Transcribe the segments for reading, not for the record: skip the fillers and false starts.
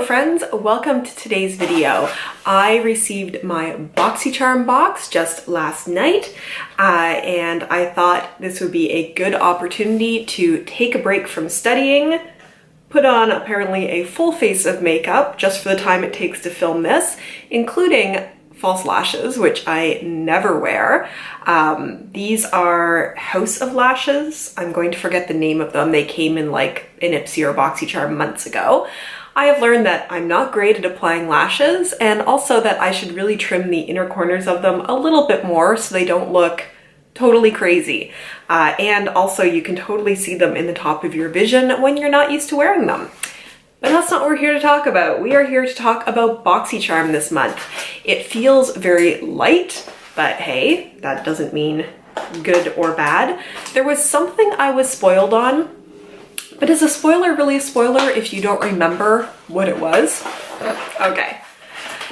friends, welcome to today's video. I received my Boxycharm box just last night and I thought this would be a good opportunity to take a break from studying, put on apparently a full face of makeup just for the time it takes to film this, including false lashes, which I never wear. These are House of Lashes. I'm going to forget the name of them. They came in like an Ipsy or Boxycharm months ago. I have learned that I'm not great at applying lashes, and also that I should really trim the inner corners of them a little bit more so they don't look totally crazy. And also you can totally see them in the top of your vision when you're not used to wearing them. But that's not what we're here to talk about. We are here to talk about Boxycharm this month. It feels very light, but hey, that doesn't mean good or bad. There was something I was spoiled on, but is a spoiler really a spoiler if you don't remember what it was? Okay.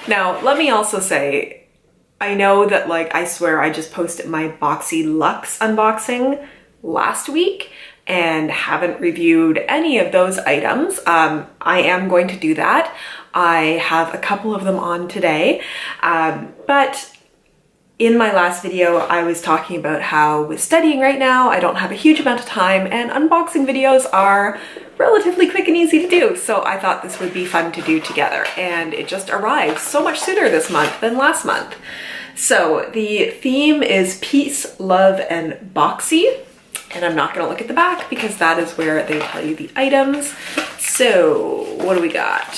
Now, let me also say, I know that like, I swear I just posted my Boxy Luxe unboxing last week and haven't reviewed any of those items. I am going to do that. I have a couple of them on today, but in my last video, I was talking about how with studying right now, I don't have a huge amount of time and unboxing videos are relatively quick and easy to do. So I thought this would be fun to do together, and it just arrived so much sooner this month than last month. So the theme is peace, love, and boxy. And I'm not gonna look at the back because that is where they tell you the items. So what do we got?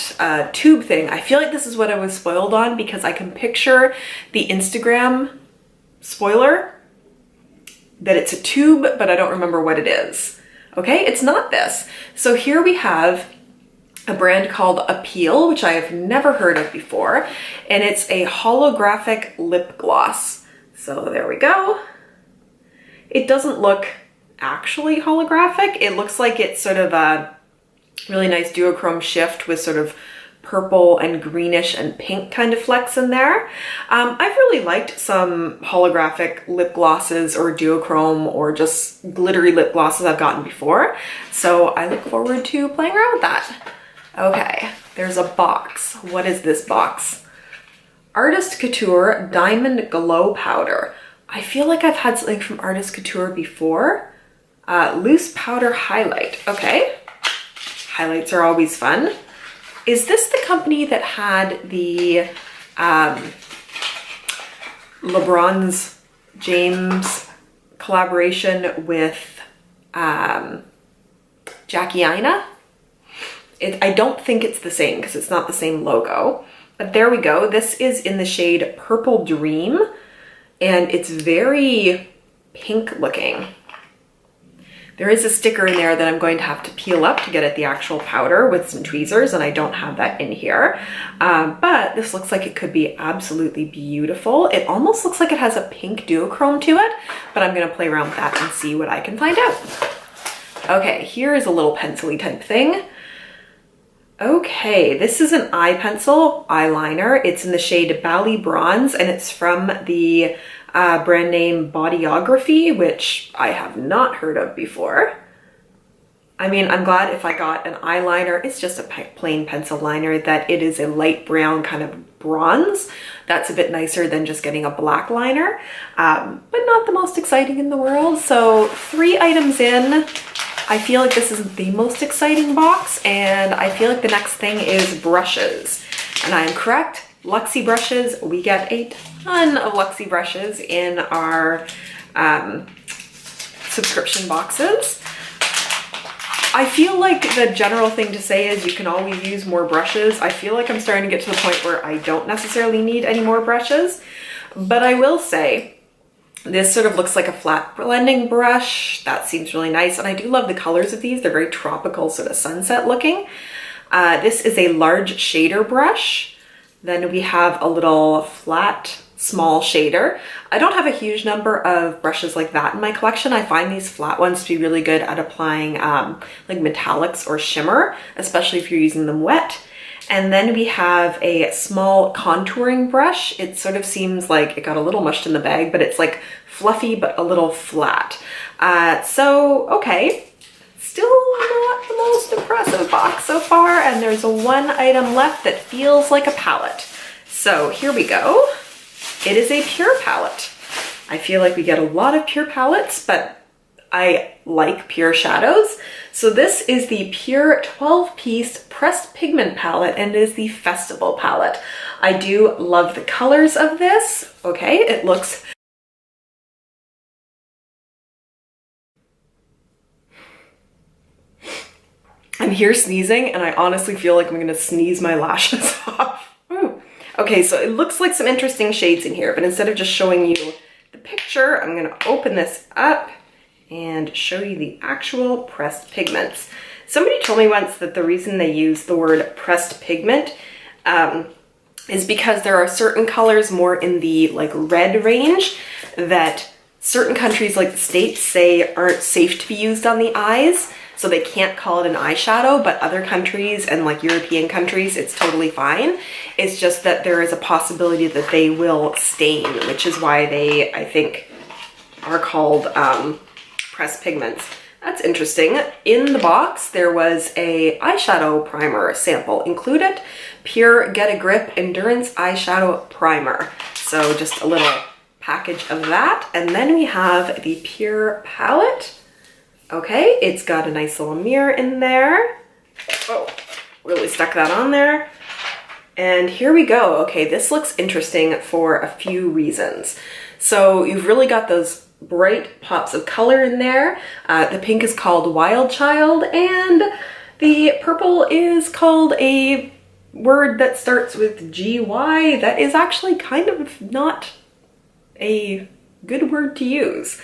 Tube thing. I feel like this is what I was spoiled on because I can picture the Instagram spoiler that it's a tube, but I don't remember what it is. Okay, it's not this. So here we have a brand called Appeal, which I have never heard of before. And it's a holographic lip gloss. So there we go. It doesn't look actually holographic. It looks like it's sort of a really nice duochrome shift with sort of purple and greenish and pink kind of flecks in there. I've really liked some holographic lip glosses or duochrome or just glittery lip glosses I've gotten before. So I look forward to playing around with that. Okay, there's a box. What is this box? Artist Couture Diamond Glow Powder. I feel like I've had something from Artist Couture before. Loose powder highlight. Okay. Highlights are always fun. Is this the company that had the LeBron's James collaboration with Jackie Aina? I don't think it's the same because it's not the same logo. But there we go. This is in the shade Purple Dream, and it's very pink looking. There is a sticker in there that I'm going to have to peel up to get at the actual powder with some tweezers, and I don't have that in here. But this looks like it could be absolutely beautiful. It almost looks like it has a pink duochrome to it, but I'm gonna play around with that and see what I can find out. Okay, here is a little pencil-y type thing. Okay, this is an eye pencil eyeliner. It's in the shade Bally Bronze, and it's from the brand name Bodyography, which I have not heard of before. I mean, I'm glad if I got an eyeliner, it's just a plain pencil liner, that it is a light brown kind of bronze. That's a bit nicer than just getting a black liner, but not the most exciting in the world. So 3 items in. I feel like this is the most exciting box, and I feel like the next thing is brushes. And I am correct, Luxie brushes. We get a ton of Luxie brushes in our subscription boxes. I feel like the general thing to say is you can always use more brushes. I feel like I'm starting to get to the point where I don't necessarily need any more brushes, but I will say this sort of looks like a flat blending brush. That seems really nice, and I do love the colors of these. They're very tropical, sort of sunset looking. This is a large shader brush. Then we have a little flat, small shader. I don't have a huge number of brushes like that in my collection. I find these flat ones to be really good at applying like metallics or shimmer, especially if you're using them wet. And then we have a small contouring brush. It sort of seems like it got a little mushed in the bag, but it's like fluffy but a little flat. So, okay. still not the most impressive box so far, and there's one item left that feels like a palette. So here we go. It is a pure palette. I feel like we get a lot of pure palettes, but I like pure shadows. So this is the Pure 12-piece pressed pigment palette, and it is the Festival palette. I do love the colors of this. Okay, it looks... I'm here sneezing, and I honestly feel like I'm gonna sneeze my lashes off. Ooh. Okay, so it looks like some interesting shades in here, but instead of just showing you the picture, I'm gonna open this up and show you the actual pressed pigments. Somebody told me once that the reason they use the word pressed pigment is because there are certain colors more in the like red range that certain countries like the States say aren't safe to be used on the eyes, so they can't call it an eyeshadow, but other countries and like European countries, it's totally fine. It's just that there is a possibility that they will stain, which is why they, I think, are called pressed pigments. That's interesting. In the box, there was a eyeshadow primer sample included. Pure Get a Grip Endurance Eyeshadow Primer. So just a little package of that. And then we have the Pure palette. Okay, it's got a nice little mirror in there. Oh, really stuck that on there. And here we go. Okay, this looks interesting for a few reasons. So you've really got those bright pops of color in there. The pink is called Wild Child, and the purple is called a word that starts with GY. That is actually kind of not a good word to use.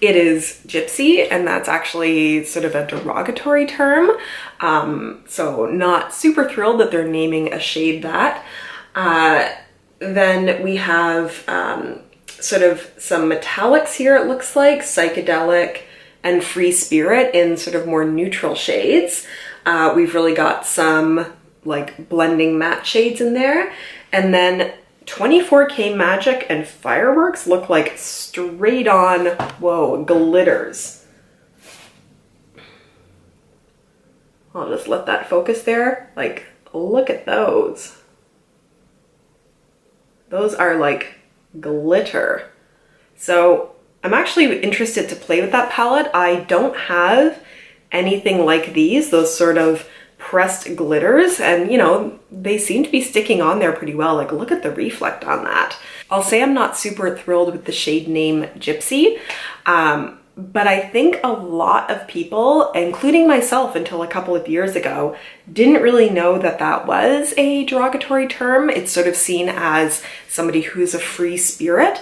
It is gypsy, and that's actually sort of a derogatory term. So not super thrilled that they're naming a shade that. Then we have sort of some metallics here, it looks like, psychedelic and free spirit in sort of more neutral shades. We've really got some like blending matte shades in there. And then 24K Magic and Fireworks look like straight on, whoa, glitters. I'll just let that focus there. Like, look at those. Those are like glitter. So I'm actually interested to play with that palette. I don't have anything like these, those sort of pressed glitters, and you know, they seem to be sticking on there pretty well. Like, look at the reflect on that. I'll say I'm not super thrilled with the shade name Gypsy, but I think a lot of people, including myself until a couple of years ago, didn't really know that that was a derogatory term. It's sort of seen as somebody who's a free spirit.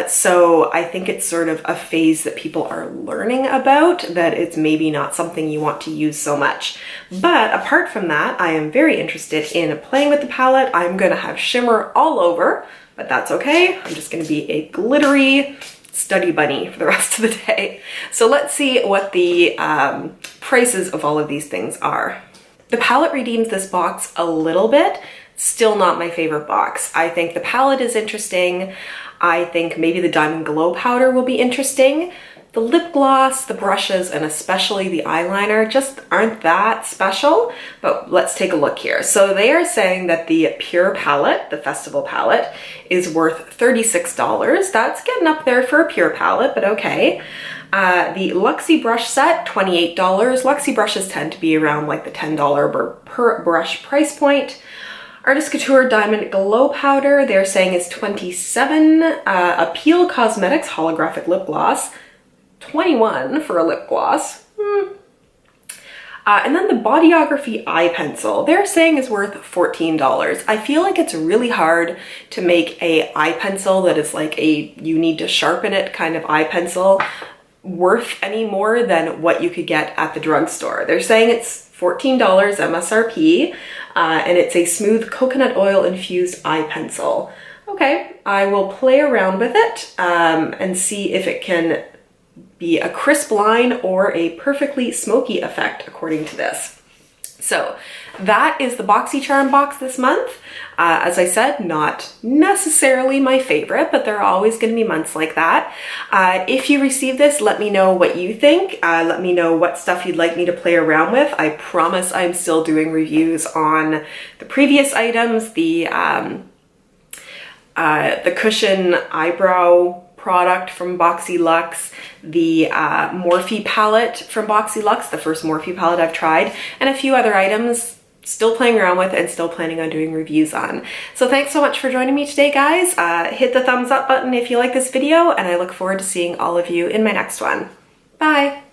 So I think it's sort of a phase that people are learning about, that it's maybe not something you want to use so much. But apart from that, I am very interested in playing with the palette. I'm gonna have shimmer all over, but that's okay. I'm just gonna be a glittery study bunny for the rest of the day. So let's see what the prices of all of these things are. The palette redeems this box a little bit. Still not my favorite box. I think the palette is interesting. I think maybe the Diamond Glow powder will be interesting. The lip gloss, the brushes, and especially the eyeliner just aren't that special, but let's take a look here. So they are saying that the Pure palette, the Festival palette, is worth $36. That's getting up there for a Pure palette, but okay. The Luxie brush set, $28. Luxie brushes tend to be around like the $10 per brush price point. Artist Couture Diamond Glow Powder, they're saying is $27. Appeal Cosmetics Holographic Lip Gloss, $21 for a lip gloss. And then the Bodyography Eye Pencil, they're saying is worth $14. I feel like it's really hard to make a eye pencil that is like a you need to sharpen it kind of eye pencil worth any more than what you could get at the drugstore. They're saying it's $14 MSRP, and it's a smooth coconut oil infused eye pencil. Okay, I will play around with it and see if it can be a crisp line or a perfectly smoky effect according to this. So that is the Boxycharm box this month. As I said, not necessarily my favorite, but there are always going to be months like that. If you receive this, let me know what you think. Let me know what stuff you'd like me to play around with. I promise I'm still doing reviews on the previous items, the cushion eyebrow product from BoxyLuxe, the Morphe palette from BoxyLuxe, the first Morphe palette I've tried, and a few other items still playing around with and still planning on doing reviews on. So thanks so much for joining me today, guys. Hit the thumbs up button if you like this video, and I look forward to seeing all of you in my next one. Bye!